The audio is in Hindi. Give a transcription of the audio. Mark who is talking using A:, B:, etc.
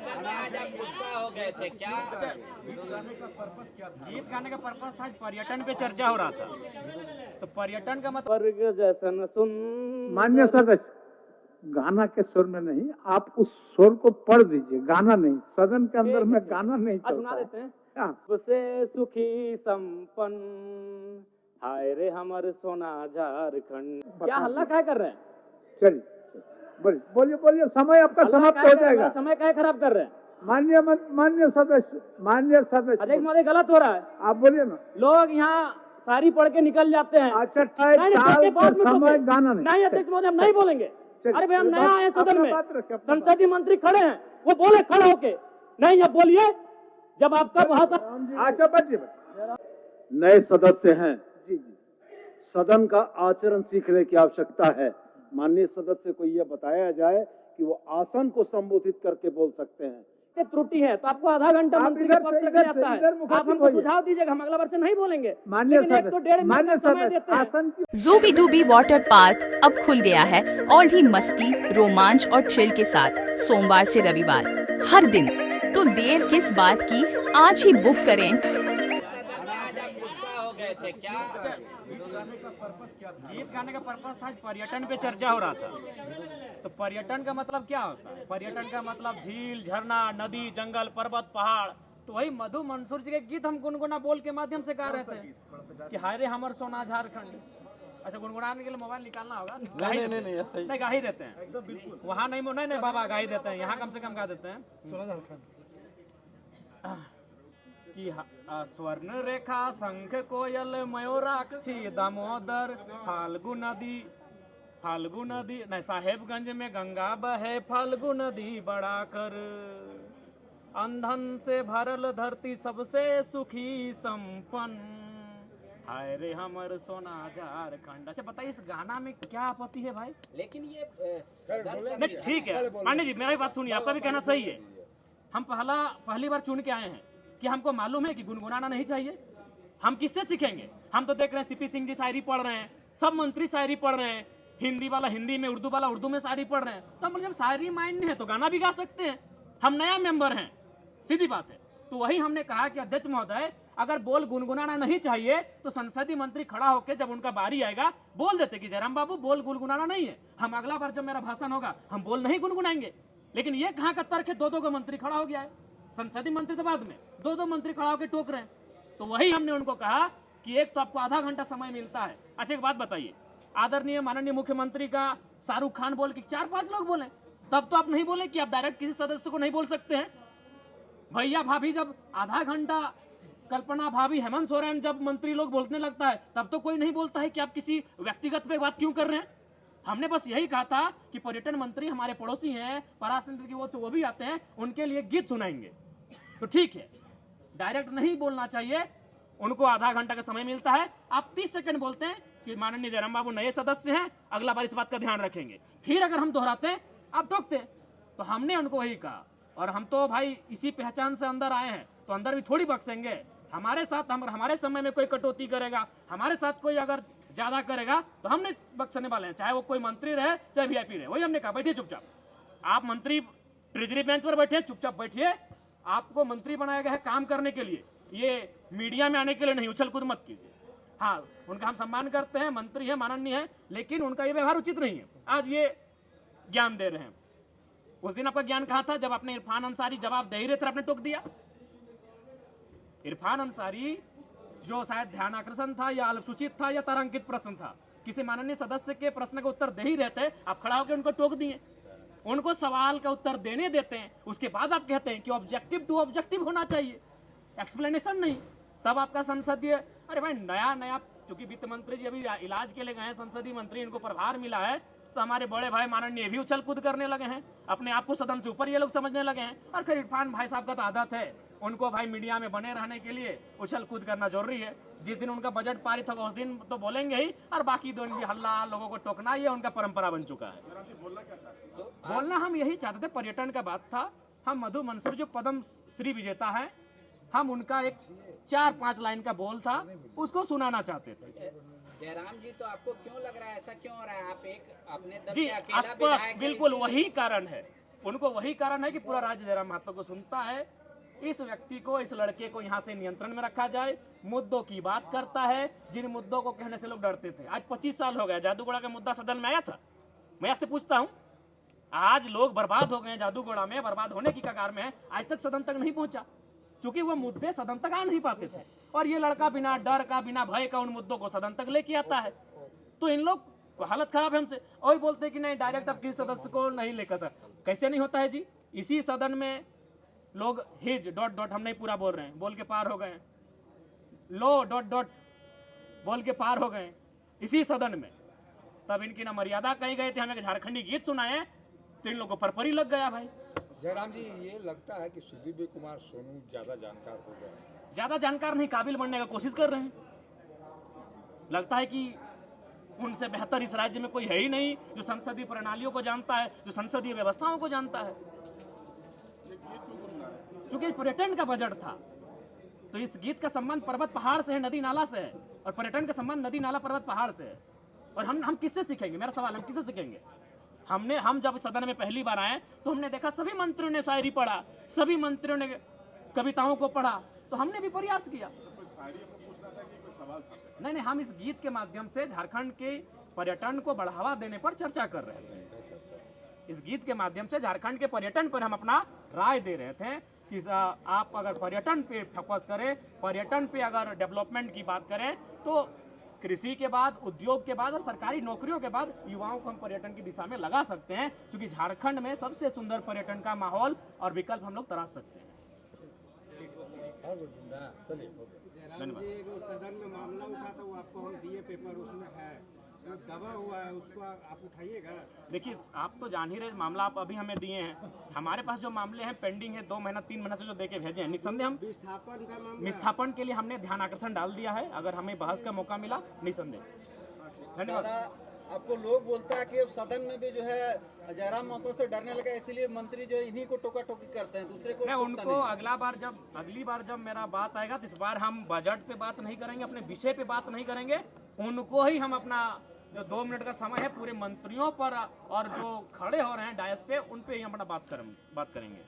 A: सदन में आज आप गुस्सा हो गए थे क्या?
B: गीत गाने का पर्पस था, पर्यटन पे चर्चा हो रहा था, तो पर्यटन का मतलब वर्ग जैसन सुन।
C: मान्य सदस्य, गाना के सुर में नहीं, आप उस सुर को पढ़ दीजिए, गाना नहीं। सदन के अंदर में गाना नहीं
B: सुना
C: चलता
B: देते हैं।
C: हाँ।
B: सबसे सुखी संपन्न, हाय रे हमर सोना झारखंड। क्या हल्ला क्या कर रहे हैं?
C: चलिए बोलिए बोलिए बोलिए, समय आपका समाप्त हो जाएगा।
B: समय क्या खराब कर रहे हैं?
C: मान्य सदस्य
B: अधिक मधे गलत हो रहा है।
C: आप बोलिए ना।
B: लोग यहाँ सारी पढ़ के निकल जाते हैं।
C: अच्छा
B: नहीं, बाद में
C: समय
B: बोलेंगे।
C: गाना
B: नहीं अध्यक्ष महोदय, हम नहीं बोलेंगे। अरे भाई, हम नया आए सदन में, संसदीय
C: में
B: मंत्री खड़े हैं, वो बोले खड़े होके। नहीं, अब बोलिए जब आपका भाषण।
C: अच्छा बैठिए।
D: नए सदस्य हैं,
C: जी जी
D: सदन का आचरण सीखने की आवश्यकता है। माननीय सदस्य को यह बताया जाए कि वो आसन को संबोधित करके बोल सकते हैं।
B: त्रुटि है तो आपको आधा घंटा
C: आप
B: मंत्री
C: इधर
B: के पक्ष
C: से-
B: में
C: इधर
B: जाता
C: से-
B: है।
C: इधर मुखातिब
B: आप हमको
C: होइए।
B: सुझाव दीजिएगा, हम अगला वर्ष से नहीं बोलेंगे।
C: मान्य
B: लेकिन एक तो डेढ़ मिनट
C: मान्य
B: का समय
C: सदस्य,
B: देते हैं।
C: आसन की
E: ज़ूबी डूबी वाटर पार्क अब खुल गया है और भी मस्ती, रोमांच और चिल के साथ सोमवार से रविवार हर दिन। तो देर किस बात की, आज ही बुक करें।
A: सदन में आज आप गुस्सा हो गए थे क्या?
B: गीत गाने का पर्पस था, पर्यटन पे चर्चा हो रहा था, तो पर्यटन का मतलब क्या होता है? पर्यटन का मतलब झील, झरना, नदी, जंगल, पर्वत, पहाड़। तो वही मधु मंसूर जी के गीत हम गुनगुना बोल के माध्यम से गा रहे थे कि हाय रे हमर सोना झारखंड। अच्छा, गुनगुनाने के लिए मोबाइल निकालना होगा? नहीं गा ही देते हैं वहाँ। नहीं बाबा गा ही देते हैं, यहाँ कम से कम गा देते हैं सोना झारखंड कि स्वर्ण रेखा, शंख, कोयल, मयूराक्षी, दामोदर, फाल्गु नदी नहीं, साहेबगंज में गंगा बहे, फाल्गु नदी बड़ा कर, अंधन से भरल धरती सबसे सुखी संपन्न, हाय रे हमर सोना झारखंड। अच्छा बताइए, इस गाना में क्या आपत्ति है भाई?
A: लेकिन ये सदन
B: नहीं ठीक है पांडे जी, मेरा भी बात सुनिए, आपका भी कहना सही है। हम पहली बार चुन के आए हैं कि हमको मालूम है कि गुनगुनाना नहीं चाहिए। हम किससे सीखेंगे? हम तो देख रहे हैं सीपी सिंह जी शायरी पढ़ रहे हैं, सब मंत्री शायरी पढ़ रहे हैं, हिंदी वाला हिंदी में, उर्दू वाला उर्दू में शायरी पढ़ रहे हैं। तो हम जब शायरी माइंड है तो गाना भी गा सकते हैं। हम नया मेंबर हैं, सीधी बात है। तो वही हमने कहा कि अध्यक्ष महोदय, अगर बोल गुनगुनाना नहीं चाहिए तो संसदीय मंत्री खड़ा होकर जब उनका बारी आएगा बोल देते कि जयराम बाबू बोल गुनगुनाना नहीं है, हम अगला बार जब मेरा भाषण होगा हम बोल नहीं गुनगुनाएंगे। लेकिन ये कहाँ का तर्क है? दो मंत्री खड़ा हो गया है, संसदीय मंत्री तो बाद में, दो मंत्री खड़ा होकर टोक रहे हैं। तो वही हमने उनको कहा कि एक तो आपको आधा घंटा समय मिलता है। अच्छा एक बात बताइए, आदरणीय माननीय मुख्यमंत्री का शाहरुख खान बोल के 4-5 लोग बोले, तब तो आप नहीं बोले कि आप डायरेक्ट किसी सदस्य को नहीं बोल सकते हैं। भैया भाभी जब आधा घंटा, कल्पना भाभी, हेमंत सोरेन जब मंत्री लोग बोलने लगता है तब तो कोई नहीं बोलता है कि आप किसी व्यक्तिगत पे बात क्यों कर रहे हैं। हमने बस यही कहा था कि पर्यटन मंत्री हमारे पड़ोसी हैं, पराशर की वो भी आते हैं, उनके लिए गीत सुनाएंगे तो ठीक है, डायरेक्ट नहीं बोलना चाहिए। उनको आधा घंटा का समय मिलता है, आप 30 सेकंड बोलते हैं कि माननीय जयराम बाबू नए सदस्य हैं, अगला बार इस बात का ध्यान रखेंगे। फिर अगर हम दोहराते हैं आप टोकते। तो हमने उनको वही कहा, और हम तो भाई इसी पहचान से अंदर आए हैं, तो अंदर भी थोड़ी बख्शेंगे। हमारे साथ हमारे समय में कोई कटौती करेगा, हमारे साथ कोई अगर ज्यादा करेगा तो हम नहीं बख्शने वाले हैं, चाहे वो कोई मंत्री रहे चाहे वीआईपी रहे। वही हमने कहा, बैठिए चुपचाप, आप मंत्री ट्रेजरी बेंच पर बैठे, चुपचाप बैठिए। आपको मंत्री बनाया गया है काम करने के लिए, ये मीडिया में आने के लिए नहीं, उछल कूद मत कीजिए। हाँ, उनका हम सम्मान करते हैं, मंत्री है, माननीय है, लेकिन उनका ये व्यवहार उचित नहीं है। आज ये ज्ञान दे रहे हैं, उस दिन आपका ज्ञान कहाँ था जब आपने इरफान अंसारी जवाब दे ही रहे थे, आपने टोक दिया। इरफान अंसारी जो शायद ध्यान आकर्षण था या अल्पसूचित था या तारांकित प्रश्न था, किसी माननीय सदस्य के प्रश्न का उत्तर दे ही रहते, आप खड़ा होकर उनको टोक दिए। उनको सवाल का उत्तर देने देते हैं, उसके बाद आप कहते हैं कि ऑब्जेक्टिव टू ऑब्जेक्टिव होना चाहिए, एक्सप्लेनेशन नहीं। तब आपका संसदीय, अरे भाई नया चूंकि वित्त मंत्री जी अभी इलाज के लिए गए हैं, संसदीय मंत्री, इनको प्रभार मिला है, तो हमारे बड़े भाई माननीय भी उछल कूद करने लगे हैं, अपने आप को सदन से ऊपर ये लोग समझने लगे हैं। और फिर इरफान भाई साहब का तो आदत है, उनको भाई मीडिया में बने रहने के लिए उछल कूद करना जरूरी है। जिस दिन उनका बजट पारित होगा उस दिन तो बोलेंगे ही, और बाकी दिन भी हल्ला, लोगों को टोकना, ये उनका परंपरा बन चुका है। बोलना हम यही चाहते थे, पर्यटन का बात था। हम मधु मंसूर जो पद्म श्री विजेता है, हम उनका एक 4-5 लाइन का बोल था, उसको सुनाना चाहते थे।
A: जयराम जी, तो आपको क्यों लग रहा है, ऐसा क्यों हो रहा है? आप एक अपने दल
B: जी
A: के अकेला
B: स्पष्ट,
A: विधायक हैं,
B: बिल्कुल
A: इसीलिए-
B: वही कारण है, उनको वही कारण है कि पूरा राज्य जयराम महतो को सुनता है। इस व्यक्ति को, इस लड़के को यहाँ से नियंत्रण में रखा जाए। मुद्दों की बात करता है, जिन मुद्दों को कहने से लोग डरते थे। आज 25 साल हो गया, जादूगोड़ा का मुद्दा सदन में आया था। मैं आपसे पूछता हूँ, आज लोग बर्बाद हो गए हैं, जादूगोड़ा में बर्बाद होने की कगार में है, आज तक सदन तक नहीं पहुंचा, क्योंकि वो मुद्दे सदन तक आ नहीं पाते थे। और ये लड़का बिना डर का, बिना भय का उन मुद्दों को सदन तक लेके आता है। तो इन लोग हालत खराब है हमसे, और बोलते हैं कि नहीं डायरेक्ट अब किसी सदस्य को नहीं लेकर सर। कैसे नहीं होता है जी? इसी सदन में लोग हिज ... हम नहीं पूरा बोल रहे हैं, बोल के पार हो गए, लो ... बोल के पार हो गए इसी सदन में। तब इनकी ना मर्यादा कहीं गए थे, हमें झारखंडी गीत सुनाए तो इन लोगों को परपरी लग गया भाई।
F: जयराम जी, ये लगता है कि सुदीप कुमार सोनू ज्यादा जानकार हो गए,
B: ज्यादा जानकार नहीं, काबिल बनने का कोशिश कर रहे हैं। लगता है कि उनसे बेहतर इस राज्य में कोई है ही नहीं जो संसदीय प्रणालियों को जानता है, जो संसदीय व्यवस्थाओं को जानता है। चूंकि पर्यटन का बजट था, तो इस गीत का संबंध पर्वत पहाड़ से है, नदी नाला से है, और पर्यटन का संबंध नदी नाला पर्वत पहाड़ से है। और हम किससे सीखेंगे? मेरा सवाल, हम किससे सीखेंगे? हम जब सदन में पहली बार आए तो हमने देखा सभी मंत्रियों ने शायरी पढ़ा, सभी मंत्रियों ने कविताओं को पढ़ा, तो हमने भी प्रयास किया। नहीं, हम इस गीत के माध्यम से झारखंड के पर्यटन को बढ़ावा देने पर चर्चा कर रहे थे। इस गीत के माध्यम से झारखंड के पर्यटन पर हम अपना राय दे रहे थे कि आप अगर पर्यटन पे फोकस करें, पर्यटन पे अगर डेवलपमेंट की बात करें, तो कृषि के बाद, उद्योग के बाद और सरकारी नौकरियों के बाद युवाओं को हम पर्यटन की दिशा में लगा सकते हैं, क्योंकि झारखंड में सबसे सुंदर पर्यटन का माहौल और विकल्प हम लोग तराश सकते हैं।
G: जयराम जी, वो सदन में मामला उठा था, वो आपको हम दिए पेपर, उसमें है जो दबा हुआ है, उसको आप उठाइएगा।
B: देखिए, आप तो जान ही रहे मामला आप अभी हमें दिए हैं। हमारे पास जो मामले हैं पेंडिंग है, 2 महीना 3 महीना से जो देके भेजे हैं, निस्संदेह हम
G: विस्थापन का मामला,
B: विस्थापन के लिए हमने ध्यान आकर्षण डाल दिया है। अगर हमें बहस का मौका मिला, निस्संदेह। धन्यवाद।
H: आपको लोग बोलता है कि अब सदन में भी जो है जयराम महतो से डरने लगा, इसलिए मंत्री जो इन्हीं को टोका टोकी करते हैं, दूसरे को
B: मैं उनको अगली बार जब मेरा बात आएगा, तो इस बार हम बजट पे बात नहीं करेंगे, अपने विषय पे बात नहीं करेंगे, उनको ही हम अपना जो 2 मिनट का समय है पूरे मंत्रियों पर और जो खड़े हो रहे हैं डायस पे, उन पे ही हम अपना बात करेंगे।